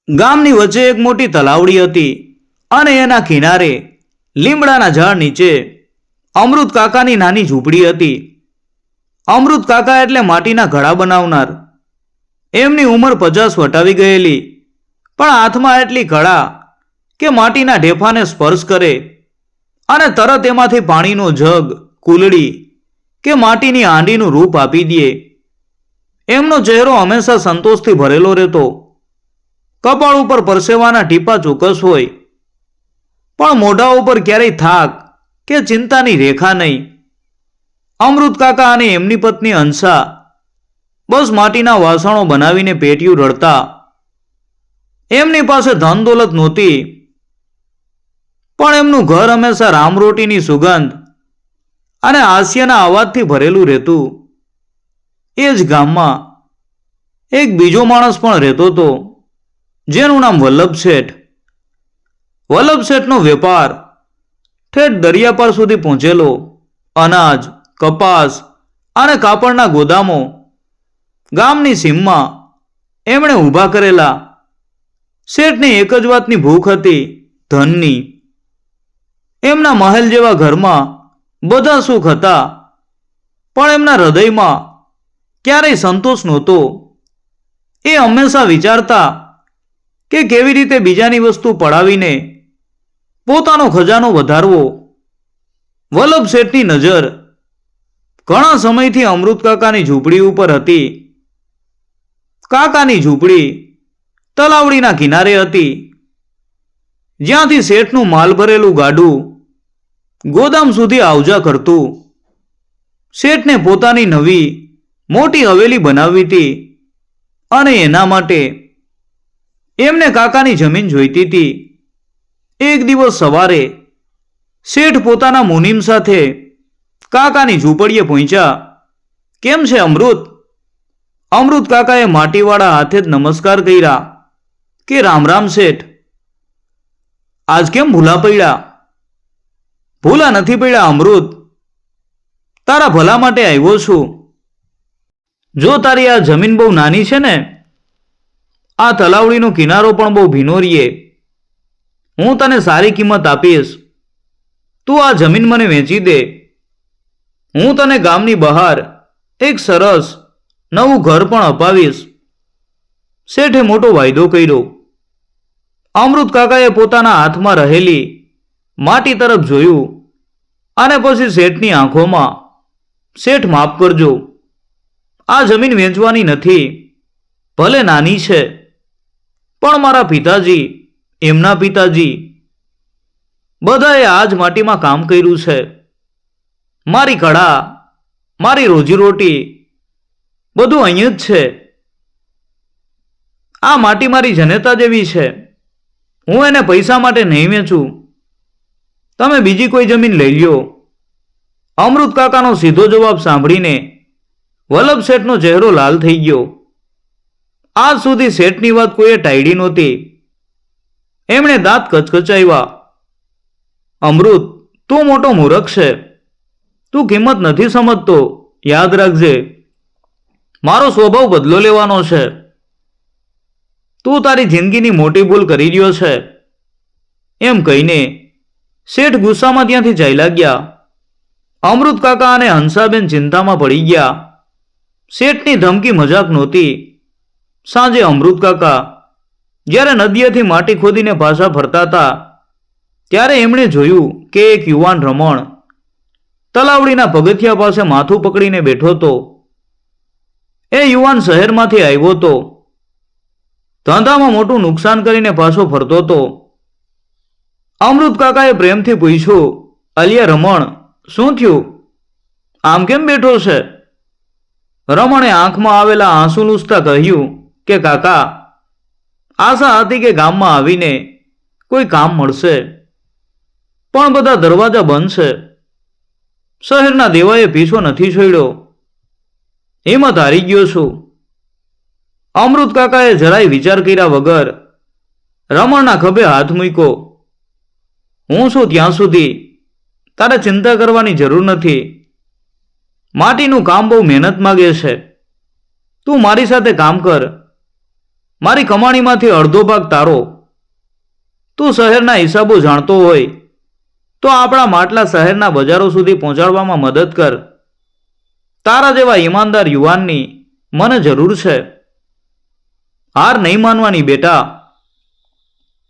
ગામની વચ્ચે એક મોટી તલાવડી હતી અને એના કિનારે લીમડાના ઝાડ નીચે અમૃત કાકાની નાની ઝૂંપડી હતી. અમૃત કાકા એટલે માટીના ઘડા બનાવનાર. એમની ઉંમર 50 વટાવી ગયેલી, પણ હાથમાં એટલી કળા કે માટીના ઢેફાને સ્પર્શ કરે અને તરત એમાંથી પાણીનો જગ, કુલડી કે માટીની હાંડીનું રૂપ આપી દે. એમનો ચહેરો હંમેશા સંતોષથી ભરેલો રહેતો. કપાળ ઉપર પરસેવાના ટીપા ચોક્કસ હોય, પણ મોઢા ઉપર ક્યારેય થાક કે ચિંતાની રેખા નહીં. અમૃત કાકા અને એમની પત્ની હંસા બસ માટીના વાસણો બનાવીને પેટીયું રડતા. એમની પાસે ધન દોલત નહોતી, પણ એમનું ઘર હંમેશા રામરોટીની સુગંધ અને હાસ્યના અવાજથી ભરેલું રહેતું. એ જ ગામમાં એક બીજો માણસ પણ રહેતો હતો, જેનું નામ વલ્લભ શેઠ. વલ્લભ શેઠનો વેપાર ઠેઠ દરિયાપાર સુધી પહોંચેલો. અનાજ, કપાસ અને કાપડના ગોદામો ગામની સીમમાં એમણે ઊભા કરેલા. શેઠની એક જ વાતની ભૂખ હતી, ધનની. એમના મહેલ જેવા ઘરમાં બધા સુખ હતા, પણ એમના હૃદયમાં ક્યારેય સંતોષ નહોતો. એ હંમેશા વિચારતા કે કેવી રીતે બીજાની વસ્તુ પડાવીને પોતાનો ખજાનો વધારવો. વલ્લભ શેઠની નજર ઘણા સમયથી અમૃત કાકાની ઝૂંપડી ઉપર હતી. કાકાની ઝૂંપડી તલાવડીના કિનારે હતી, જ્યાંથી શેઠનું માલ ભરેલું ગાડું ગોદામ સુધી આવજા કરતું. શેઠને પોતાની નવી મોટી હવેલી બનાવવી હતી અને એના માટે એમને કાકાની જમીન જોઈતી હતી. એક દિવસ સવારે શેઠ પોતાના મુનિમ સાથે કાકાની ઝૂંપડીએ પહોંચ્યા. કેમ છે અમૃત? અમૃત કાકાએ માટીવાળા હાથે જ નમસ્કાર કર્યા કે રામ રામ શેઠ. આજ કેમ ભૂલા પડ્યા? ભૂલા નથી પડ્યા અમૃત, તારા ભલા માટે આવ્યો છું. જો તારી આ જમીન બહુ નાની છે ને, આ તલાવડીનો કિનારો પણ બહુ ભીનો રહીએ, હું તને સારી કિંમત આપીશ. તું આ જમીન મને વેચી દે. હું તને ગામની બહાર એક સરસ નવું ઘર પણ અપાવીશ. શેઠે મોટો વાયદો કર્યો. અમૃત કાકાએ પોતાના હાથમાં રહેલી માટી તરફ જોયું અને પછી શેઠની આંખોમાં, શેઠ માફ કરજો, આ જમીન વેચવાની નથી. ભલે નાની છે, પણ મારા પિતાજી, એમના પિતાજી બધાએ આ જ માટીમાં કામ કર્યું છે. મારી કળા, મારી રોજીરોટી બધું અહીં જ છે. આ માટી મારી જનેતા જેવી છે. હું એને પૈસા માટે નહીં વેચું. તમે બીજી કોઈ જમીન લઈ લ્યો. અમૃત કાકાનો સીધો જવાબ સાંભળીને વલ્લભ શેઠનો ચહેરો લાલ થઈ ગયો. આજ સુધી શેઠની વાત કોઈએ ટાળી નહોતી. એમણે દાંત કચકચાવ્યા. અમૃત, તું મોટો મૂર્ખ છે. તું કિંમત નથી સમજતો. યાદ રાખજે, મારો સ્વભાવ બદલો લેવાનો છે. તું તારી જિંદગીની મોટી ભૂલ કરી રહ્યો છે. એમ કહીને શેઠ ગુસ્સામાં ત્યાંથી ચાલ્યા ગયા. અમૃત કાકા અને હંસાબેન ચિંતામાં પડી ગયા. શેઠની ધમકી મજાક નહોતી. સાંજે અમૃત કાકા જ્યારે નદીએથી માટી ખોદીને પાછા ફરતા હતા, ત્યારે એમણે જોયું કે એક યુવાન રમણ તલાવડીના પગથિયા પાસે માથું પકડીને બેઠો હતો. એ યુવાન શહેરમાંથી આવ્યો હતો. ધંધામાં મોટું નુકસાન કરીને પાછો ફરતો હતો. અમૃત કાકાએ પ્રેમથી પૂછ્યું, અલિયા રમણ, શું થયું? આમ કેમ બેઠો છે? રમણે આંખમાં આવેલા આંસુ લૂછતા કહ્યું કે કાકા, આશા હતી કે ગામમાં આવીને કોઈ કામ મળશે, પણ બધા દરવાજા બંધ છે. શહેરના દેવાએ પીછો નથી છોડ્યો. હિંમત હારી ગયો છું. અમૃત કાકાએ જરાય વિચાર કર્યા વગર રમણના ખભે હાથ મૂક્યો. હું છું ત્યાં સુધી તારે ચિંતા કરવાની જરૂર નથી. માટીનું કામ બહુ મહેનત માગે છે. તું મારી સાથે કામ કર. મારી કમાણીમાંથી અડધો ભાગ તારો. તું શહેરના હિસાબો જાણતો હોય તો આપણા માટલા શહેરના બજારો સુધી પહોંચાડવામાં મદદ કર. તારા જેવા ઈમાનદાર યુવાનની મને જરૂર છે. હાર નહીં માનવાની બેટા.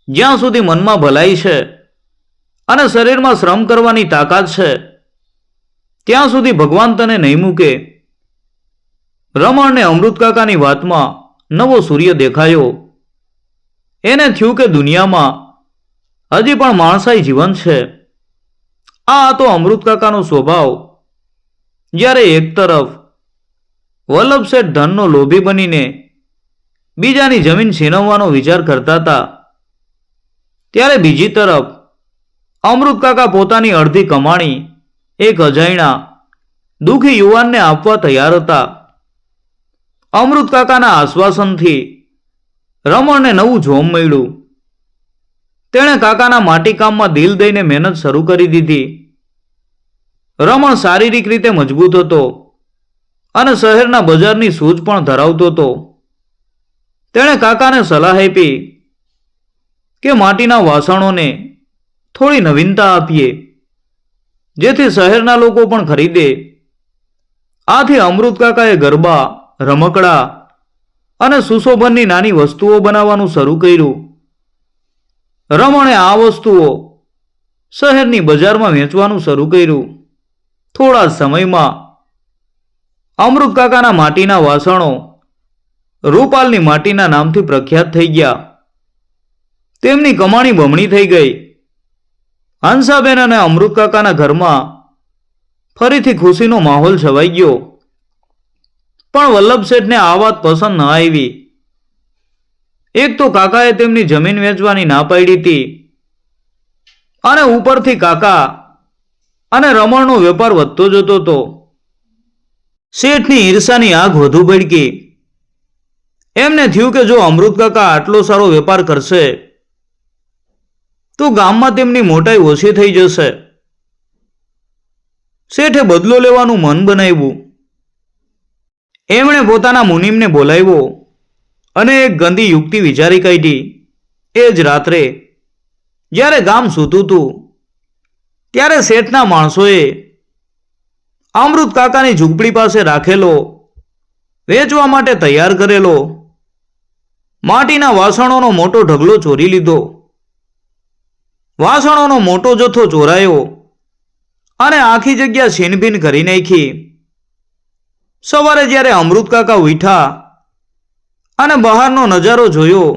જ્યાં સુધી મનમાં ભલાઈ છે અને શરીરમાં શ્રમ કરવાની તાકાત છે ત્યાં સુધી ભગવાન તને નહીં મૂકે. રમણને અમૃતકાકાની વાતમાં નવો સૂર્ય દેખાયો. એને થયું કે દુનિયામાં હજી પણ માણસાઈ જીવન છે. આ હતો અમૃતકાકાનો સ્વભાવ. જ્યારે એક તરફ વલ્લભ શેઠ ધનનો લોભી બનીને બીજાની જમીન છીનવવાનો વિચાર કરતા હતા, ત્યારે બીજી તરફ અમૃતકાકા પોતાની અડધી કમાણી એક અજાણ્યા દુઃખી યુવાનને આપવા તૈયાર હતા. અમૃતકાકાના આશ્વાસનથી રમણને નવું જોમ મળ્યું. તેણે કાકાના માટીકામમાં દિલ દઈને મહેનત શરૂ કરી દીધી. રમણ શારીરિક રીતે મજબૂત હતો અને શહેરના બજારની સૂઝ પણ ધરાવતો હતો. તેણે કાકાને સલાહ આપી કે માટીના વાસણોને થોડી નવીનતા આપીએ, જેથી શહેરના લોકો પણ ખરીદે. આથી અમૃતકાકાએ ગરબા, રમકડા અને સુશોભનની નાની વસ્તુઓ બનાવવાનું શરૂ કર્યું. રમણે આ વસ્તુઓ શહેરની બજારમાં વેચવાનું શરૂ કર્યું. થોડા જ સમયમાં અમૃતકાકાના માટીના વાસણો રૂપાલની માટીના નામથી પ્રખ્યાત થઈ ગયા. તેમની કમાણી બમણી થઈ ગઈ. હંસાબેન અને અમૃતકાકાના ઘરમાં ફરીથી ખુશીનો માહોલ છવાઈ ગયો. પણ વલ્લભ શેઠને આ વાત પસંદ ન આવી. એક તો કાકાએ તેમની જમીન વેચવાની ના પાડી હતી અને ઉપરથી કાકા અને રમણનો વેપાર વધતો જતો હતો. શેઠની ઈર્ષાની આગ વધુ ભડકી. એમને થયું કે જો અમૃતકાકા આટલો સારો વેપાર કરશે તો ગામમાં તેમની મોટાઈ ઓછી થઈ જશે. શેઠે બદલો લેવાનું મન બનાવ્યું. એમણે પોતાના મુનિમને બોલાવ્યો અને એક ગંદી યુક્તિ વિચારી કાઢી. એ જ રાત્રે જ્યારે ગામ સૂતું હતું ત્યારે શેઠના માણસોએ અમૃતકાકાની ઝૂંપડી પાસે રાખેલો વેચવા માટે તૈયાર કરેલો માટીના વાસણોનો મોટો ઢગલો ચોરી લીધો. વાસણોનો મોટો જથ્થો ચોરાયો અને આખી જગ્યા છીનભીન કરી નાખી. સવારે જ્યારે અમૃતકાકા ઉઠ્યા અને બહારનો નજારો જોયો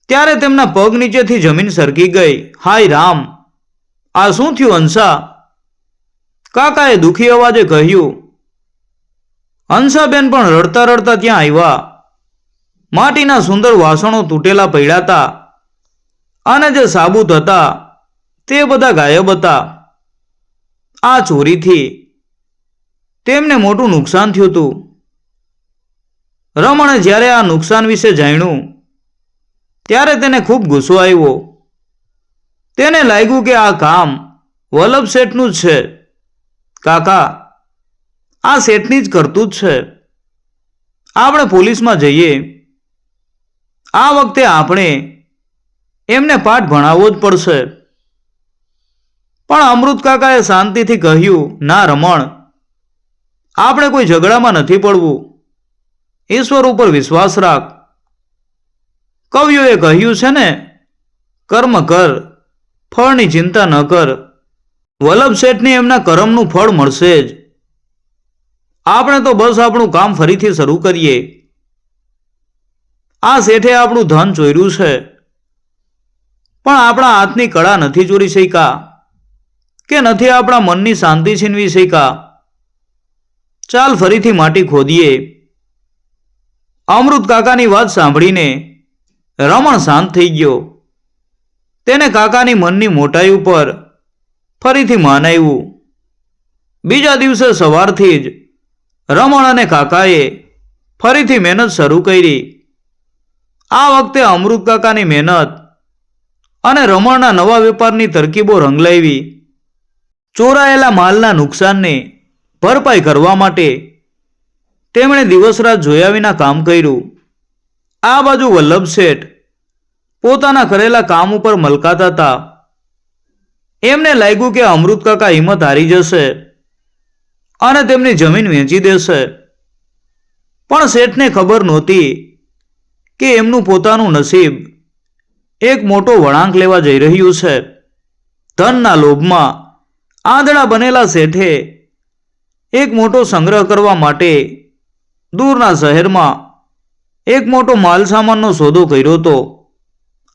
ત્યારે તેમના પગ નીચેથી જમીન સરકી ગઈ. હાય રામ, આ શું થયું હંસા? કાકાએ દુઃખી અવાજે કહ્યું. હંસાબેન પણ રડતા રડતા ત્યાં આવ્યા. માટીના સુંદર વાસણો તૂટેલા પડ્યા હતા અને જે સાબુત હતા તે બધા ગાયબ હતા. આ ચોરીથી તેમને મોટું નુકસાન થયું હતું. રમણે જ્યારે આ નુકસાન વિશે જાણ્યું ત્યારે તેને ખૂબ ગુસ્સો આવ્યો. તેને લાગ્યું કે આ કામ વલ્લભ શેઠનું જ છે. કાકા, આ શેઠની જ કરતું જ છે. આપણે પોલીસમાં જઈએ. આ વખતે આપણે એમને પાઠ ભણાવવો જ પડશે. પણ અમૃતકાકાએ શાંતિથી કહ્યું, ના રમણ, આપણે કોઈ ઝઘડામાં નથી પડવું. ઈશ્વર ઉપર વિશ્વાસ રાખ. કવિઓએ કહ્યું છે ને, કર્મ કર, ફળની ચિંતા ન કર. વલ્લભ શેઠને એમના કર્મનું ફળ મળશે જ. આપણે તો બસ આપણું કામ ફરીથી શરૂ કરીએ. આ શેઠે આપણું ધન ચોર્યું છે પણ આપણા હાથની કળા નથી ચોરી શક્યા કે નથી આપણા મનની શાંતિ છીનવી શક્યા. ચાલ ફરીથી માટી ખોદીએ. અમૃતકાકાની વાત સાંભળીને રમણ શાંત થઈ ગયો. તેને કાકાની મનની મોટાઈ ઉપર ફરીથી માન આવ્યું. બીજા દિવસે સવારથી જ રમણ અને કાકાએ ફરીથી મહેનત શરૂ કરી. આ વખતે અમૃતકાકાની મહેનત અને રમણના નવા વેપારની તરકીબો રંગ લાવી. ચોરાયેલા માલના નુકસાનને ભરપાઈ કરવા માટે તેમણે દિવસ રાત જોયા વિના કામ કર્યું. આ બાજુ વલ્લભ શેઠ પોતાના કરેલા કામ ઉપર મલકાતા હતા. એમને લાગ્યું કે અમૃત કાકા હિંમત હારી જશે અને તેમની જમીન વેચી દેશે. પણ શેઠને ખબર નહોતી કે એમનું પોતાનું નસીબ એક મોટો વળાંક લેવા જઈ રહ્યું છે. ધનના લોભમાં આંધળા બનેલા શેઠે એક મોટો સંગ્રહ કરવા માટે દૂરના શહેરમાં એક મોટો માલસામાનનો સોદો કર્યો હતો.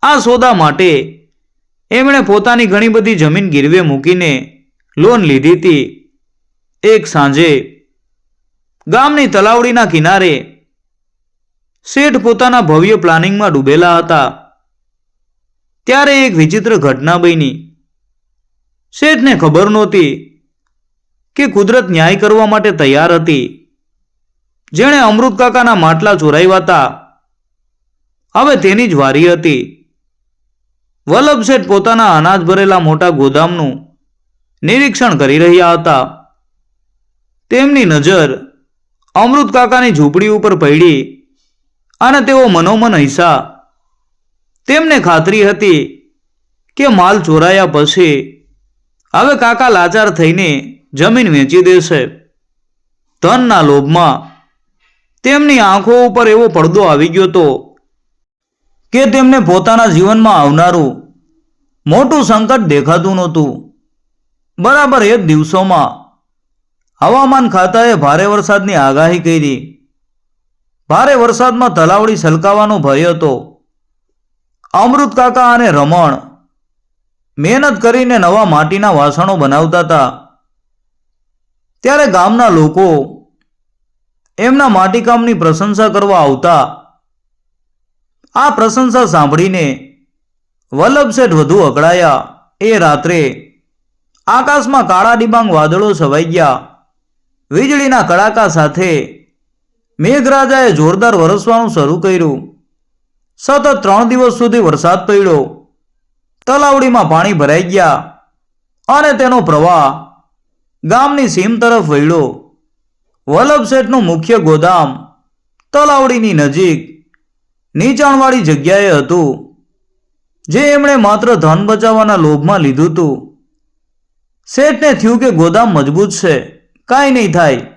આ સોદા માટે એમણે પોતાની ઘણી બધી જમીન ગીરવે મૂકીને લોન લીધી હતી. એક સાંજે ગામની તલાવડીના કિનારે શેઠ પોતાના ભવ્ય પ્લાનિંગમાં ડૂબેલા હતા. ત્યારે એક વિચિત્ર ઘટના બની. શેઠને ખબર નહોતી કે કુદરત ન્યાય કરવા માટે તૈયાર હતી. જેણે અમૃત કાકાના માટલા ચોરાવ્યા હતા, હવે તેની જ વારી હતી. વલ્લભ શેઠ પોતાના અનાજ ભરેલા મોટા ગોદામનું નિરીક્ષણ કરી રહ્યા હતા. તેમની નજર અમૃત કાકાની ઝૂંપડી ઉપર પડી અને તેઓ મનોમન હસ્યા. તેમને ખાતરી હતી કે માલ ચોરાયા પછી હવે કાકા લાચાર થઈને જમીન વેચી દેશે. ધનના લોભમાં તેમની આંખો ઉપર એવો પડદો આવી ગયો હતો કે તેમને પોતાના જીવનમાં આવનારું મોટું સંકટ દેખાતું નહોતું. બરાબર એ જ દિવસોમાં હવામાન ખાતાએ ભારે વરસાદની આગાહી કરી. ભારે વરસાદમાં તલાવડી છલકાવાનો ભય હતો. અમૃત કાકા અને રમણ મહેનત કરીને નવા માટીના વાસણો બનાવતા હતા. ત્યારે ગામના લોકો એમના માટીકામની પ્રશંસા કરવા આવતા. આ પ્રશંસા સાંભળીને વલ્લભ શેઠ વધુ અકળાયા. એ રાત્રે આકાશમાં કાળા ડિબાંગ વાદળો છવાઈ ગયા. વીજળીના કડાકા સાથે મેઘરાજાએ જોરદાર વરસવાનું શરૂ કર્યું. સતત 3 દિવસ સુધી વરસાદ પડ્યો. તલાવડીમાં પાણી ભરાઈ ગયા અને તેનો પ્રવાહ ગામની સીમ તરફ વળ્યો. વલ્લભ શેઠનું મુખ્ય ગોદામ તલાવડીની નજીક નીચાણવાળી જગ્યાએ હતું, જે એમણે માત્ર ધન બચાવવાના લોભમાં લીધું હતું. શેઠને થયું કે ગોદામ મજબૂત છે, કાંઈ નહીં થાય.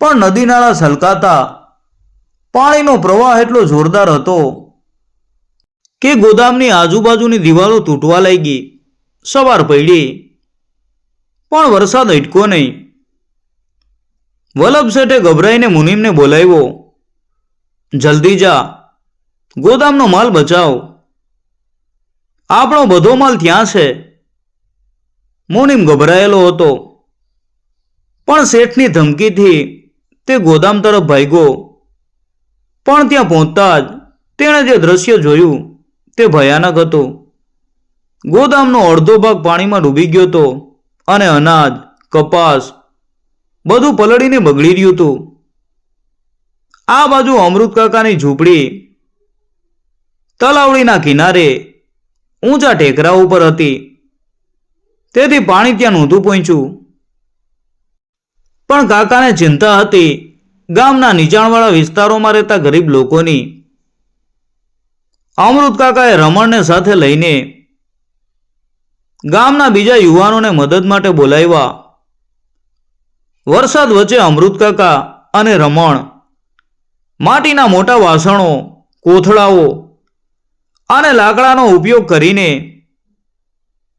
પણ નદી નાળા છલકાતા પાણીનો પ્રવાહ એટલો જોરદાર હતો કે ગોદામની આજુબાજુની દિવાલો તૂટવા લાગી. સવાર પડી પણ વરસાદ અટક્યો નહીં. વલ્લભ શેઠે ગભરાઈને મુનિમને બોલાવ્યો. જલ્દી જા, ગોદામનો માલ બચાવ. આપણો બધો માલ ત્યાં છે. મુનિમ ગભરાયેલો હતો, પણ શેઠની ધમકીથી તે ગોદામ તરફ ભાગ્યો. પણ ત્યાં પહોંચતા જ તેણે જે દ્રશ્ય જોયું તે ભયાનક હતું. ગોદામનો અડધો ભાગ પાણીમાં ડૂબી ગયો હતો અને અનાજ, કપાસ બધું પલળીને બગડી રહ્યું હતું. આ બાજુ અમૃત કાકાની ઝૂંપડી તલાવડીના કિનારે ઊંચા ટેકરા ઉપર હતી, તેથી પાણી ત્યાં નહોતું પહોંચ્યું. પણ કાકાને ચિંતા હતી ગામના નીચાણવાળા વિસ્તારોમાં રહેતા ગરીબ લોકોની. અમૃત કાકાએ રમણને સાથે લઈને ગામના બીજા યુવાનોને મદદ માટે બોલાવ્યા. વરસાદ વચ્ચે અમૃત કાકા અને રમણ માટીના મોટા વાસણો, કોથળાઓ અને લાકડાનો ઉપયોગ કરીને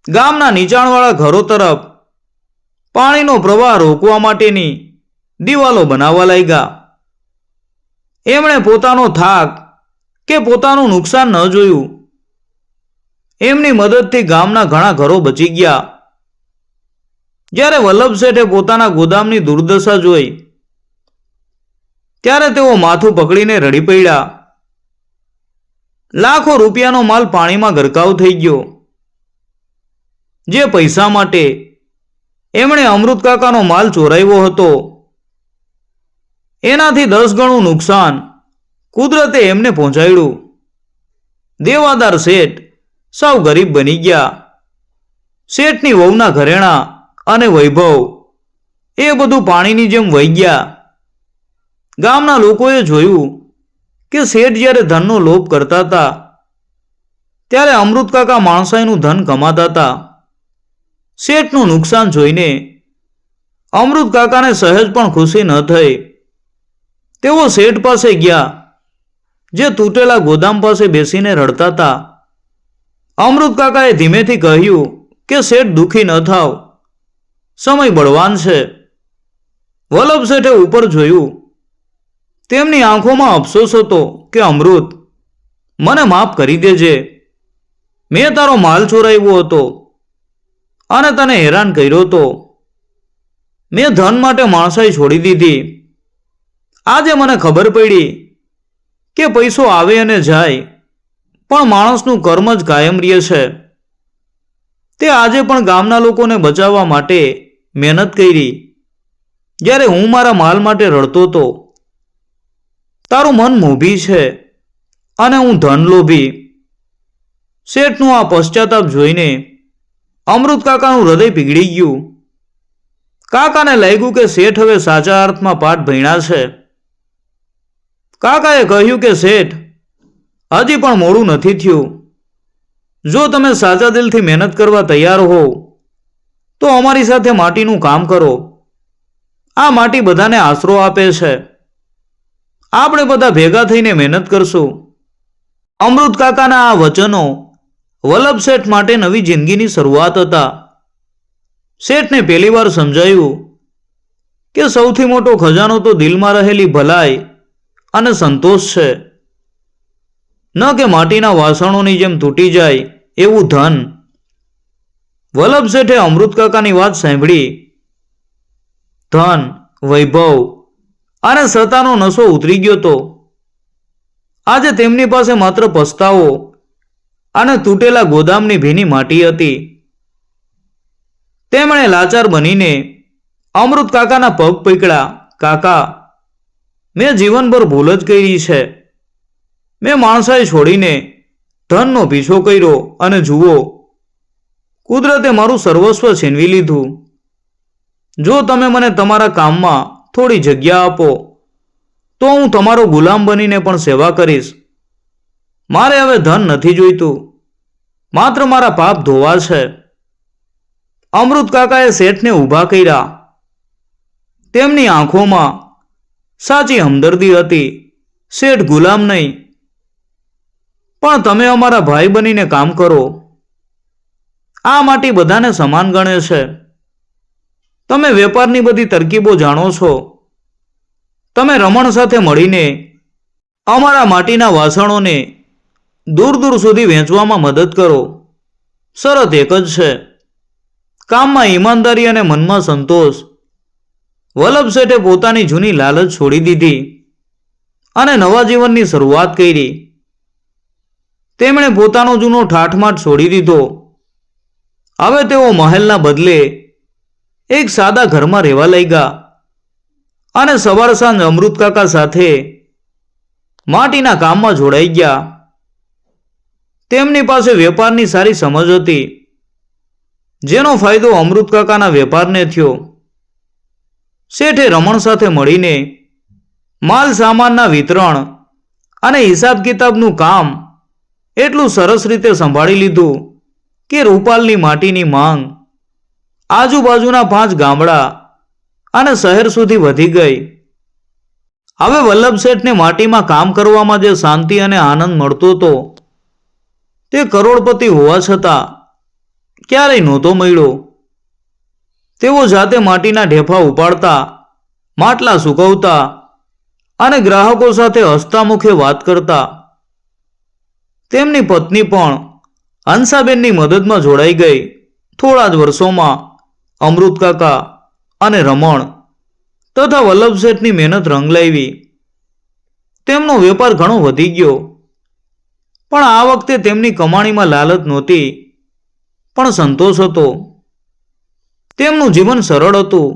ગામના નીચાણવાળા ઘરો તરફ પાણીનો પ્રવાહ રોકવા માટેની દિવાલો બનાવવા લાગ્યા. એમણે પોતાનો થાક કે પોતાનું નુકસાન ન જોયું. એમની મદદથી ગામના ઘણા ઘરો બચી ગયા. જ્યારે વલ્લભ શેઠે પોતાના ગોદામની દુર્દશા જોઈ ત્યારે તેઓ માથું પકડીને રડી પડ્યા. લાખો રૂપિયાનો માલ પાણીમાં ગરકાવ થઈ ગયો. જે પૈસા માટે એમણે અમૃત કાકાનો માલ ચોરાવ્યો હતો, એનાથી 10 ગણું નુકસાન કુદરતે એમને પહોંચાડ્યું. દેવાદાર શેઠ સાવ ગરીબ બની ગયા. શેઠની વહુના ઘરેણાં અને વૈભવ એ બધું પાણીની જેમ વહી ગયા. ગામના લોકોએ જોયું કે શેઠ જ્યારે ધનનો લોભ કરતા હતા ત્યારે અમૃત કાકા માણસાઈનું ધન કમાતા હતા. શેઠનું નુકસાન જોઈને અમૃત કાકાને સહેજ પણ ખુશી ન થઈ. તેઓ શેઠ પાસે ગયા જે તૂટેલા ગોદામ પાસે બેસીને રડતા હતા. અમૃત કાકાએ ધીમેથી કહ્યું કે શેઠ દુઃખી ન થાવ, સમય બળવાન છે. વલ્લભ શેઠે ઉપર જોયું. તેમની આંખોમાં અફસોસ હતો કે અમૃત, મને માફ કરી દેજે. મેં તારો માલ ચોરાવ્યો હતો અને તને હેરાન કર્યો હતો. મેં ધન માટે માણસાઈ છોડી દીધી. આજે મને ખબર પડી કે પૈસો આવે અને જાય, પણ માણસનું કર્મ જ કાયમ રહે છે. તે આજે પણ ગામના લોકોને બચાવવા માટે મહેનત કરી જ્યારે હું મારા માલ માટે રડતો હતો. તારું મન મોભી છે અને હું ધન લોભી. શેઠનું આ પશ્ચાતાપ જોઈને અમૃત કાકાનું હૃદય પીગળી ગયું. કાકાને લાગ્યું કે શેઠ હવે સાચા અર્થમાં પાઠ ભણ્યા છે. કાકાએ કહ્યું કે શેઠ, હજી પણ મોડું નથી થયું. જો તમે સાચા દિલથી મહેનત કરવા તૈયાર હો તો અમારી સાથે માટીનું કામ કરો. આ માટી બધાને આશરો આપે છે. આપણે બધા ભેગા થઈને મહેનત કરશું. અમૃત કાકાના આ વચનો વલ્લભ શેઠ માટે નવી જિંદગીની શરૂઆત હતા. શેઠને પહેલી વાર સમજાયું કે સૌથી મોટો ખજાનો તો દિલમાં રહેલી ભલાઈ અને સંતોષ છે, ન કે માટીના વાસણોની જેમ તૂટી જાય એવું ધન. વલ્લભ શેઠે અમૃત કાકાની વાત સાંભળી. ધન, વૈભવ અને સત્તાનો નશો ઉતરી ગયો હતો. આજે તેમની પાસે માત્ર પસ્તાવો અને તૂટેલા ગોદામની ભીની માટી હતી. તેમણે લાચાર બનીને અમૃત કાકાના પગ પકડ્યા. કાકા, મેં જીવનભર ભૂલ જ કરી છે. મેં માણસાઈ છોડીને ધનનો પીછો કર્યો અને જુઓ, કુદરતે મારું સર્વસ્વ છીનવી લીધું. જો તમે મને તમારા કામમાં થોડી જગ્યા આપો તો હું તમારો ગુલામ બનીને પણ સેવા કરીશ. મારે હવે ધન નથી જોઈતું, માત્ર મારા પાપ ધોવા છે. અમૃત કાકાએ શેઠને ઊભા કર્યા. તેમની આંખોમાં સાચી હમદર્દી હતી. શેઠ, ગુલામ નહીં, પણ તમે અમારા ભાઈ બનીને કામ કરો. આ માટી બધાને સમાન ગણે છે. તમે વેપારની બધી તરકીબો જાણો છો. તમે રમણ સાથે મળીને અમારા માટીના વાસણોને દૂર દૂર સુધી વેચવામાં મદદ કરો. શરત એક જ છે, કામમાં ઈમાનદારી અને મનમાં સંતોષ. વલ્લભ શેઠે પોતાની જૂની લાલચ છોડી દીધી અને નવા જીવનની શરૂઆત કરી. તેમણે પોતાનો જૂનો ઠાઠમાઠ છોડી દીધો. હવે તેઓ મહેલના બદલે એક સાદા ઘરમાં રહેવા લાગ્યા અને સવાર સાંજ અમૃત કાકા સાથે માટીના કામમાં જોડાઈ ગયા. તેમની પાસે વેપારની સારી સમજ હતી, જેનો ફાયદો અમૃત કાકાના વેપારને થયો. શેઠે રમણ સાથે મળીને માલ સામાનના વિતરણ અને હિસાબ કિતાબનું કામ એટલું સરસ રીતે સંભાળી લીધું કે રૂપાલની માટીની માંગ આજુબાજુના 5 ગામડા અને શહેર સુધી વધી ગઈ. હવે વલ્લભ શેઠને માટીમાં કામ કરવામાં જે શાંતિ અને આનંદ મળતો હતો તે કરોડપતિ હોવા છતાં ક્યારેય નહોતો મળ્યો. તેઓ જાતે માટીના ઢેફા ઉપાડતા, માટલા સૂકવતા અને ગ્રાહકો સાથે હસતા મુખે વાત કરતા. તેમની પત્ની પણ હંસાબેનની મદદમાં જોડાઈ ગઈ. થોડા જ વર્ષોમાં અમૃત કાકા અને રમણ તથા વલ્લભ શેઠની મહેનત રંગ લાવી. તેમનો વેપાર ઘણો વધી ગયો, પણ આ વખતે તેમની કમાણીમાં લાલચ નહોતી, પણ સંતોષ હતો. તેમનું જીવન સરળ હતું,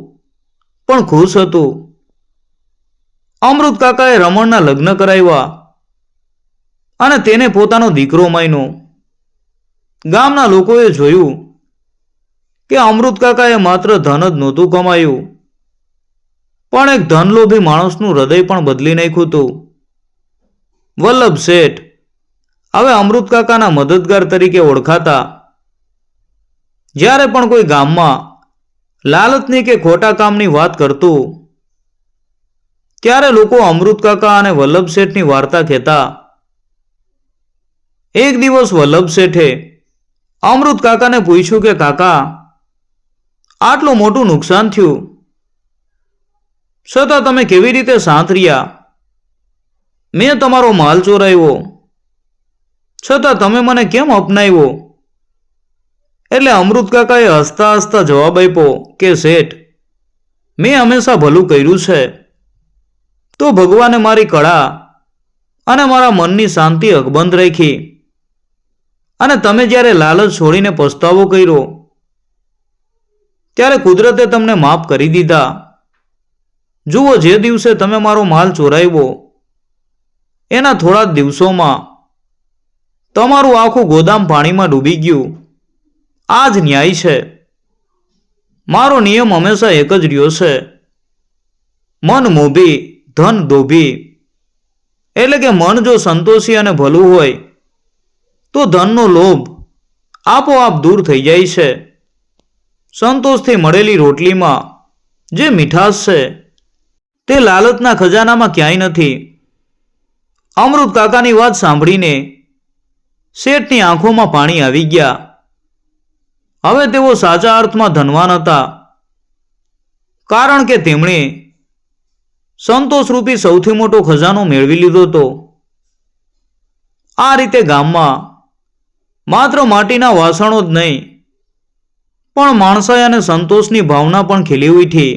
પણ ખુશ હતું. અમૃત કાકાએ રમણના લગ્ન કરાવ્યા અને તેને પોતાનો દીકરો માન્યો. ગામના લોકોએ જોયું કે અમૃત કાકાએ માત્ર ધન જ નહોતું કમાયું, પણ એક ધનલોભી માણસનું હૃદય પણ બદલી નાખ્યું હતું. વલ્લભ શેઠ હવે અમૃત કાકાના મદદગાર તરીકે ઓળખાતા. જ્યારે પણ કોઈ ગામમાં લાલચની કે ખોટા કામની વાત કરતું ત્યારે લોકો અમૃત કાકા અને વલ્લભ શેઠની વાર્તા કહેતા. એક દિવસ વલ્લભ શેઠે અમૃત કાકાને પૂછ્યું કે કાકા, આટલું મોટું નુકસાન થયું છતાં તમે કેવી રીતે શાંત રહ્યા? મેં તમારો માલ ચોરાવ્યો છતાં તમે મને કેમ અપનાવ્યો? એટલે અમૃત કાકાએ હસતા હસતા જવાબ આપ્યો કે શેઠ, મેં હંમેશા ભલું કર્યું છે તો ભગવાને મારી કળા અને મારા મનની શાંતિ અકબંધ રાખી, અને તમે જ્યારે લાલચ છોડીને પસ્તાવો કર્યો ત્યારે કુદરતે તમને માફ કરી દીધા. જુઓ, જે દિવસે તમે મારો માલ ચોરાવ્યો એના થોડા જ દિવસોમાં તમારું આખું ગોદામ પાણીમાં ડૂબી ગયું. આ જ ન્યાય છે. મારો નિયમ હંમેશા એક જ રહ્યો છે, મન મોભી ધન દોભી. એટલે કે મન જો સંતોષી અને ભલું હોય તો ધનનો લોભ આપોઆપ દૂર થઈ જાય છે. સંતોષથી મળેલી રોટલીમાં જે મીઠાશ છે તે લાલચના ખજાનામાં ક્યાંય નથી. અમૃત કાકાની વાત સાંભળીને શેઠની આંખોમાં પાણી આવી ગયા. હવે તેઓ સાચા અર્થમાં ધનવાન હતા, કારણ કે તેમણે સંતોષરૂપી સૌથી મોટો ખજાનો મેળવી લીધો હતો. આ રીતે ગામમાં માત્ર માટીના વાસણો જ નહીં પણ માણસાઈ અને સંતોષની ભાવના પણ ખીલી ઉઠી.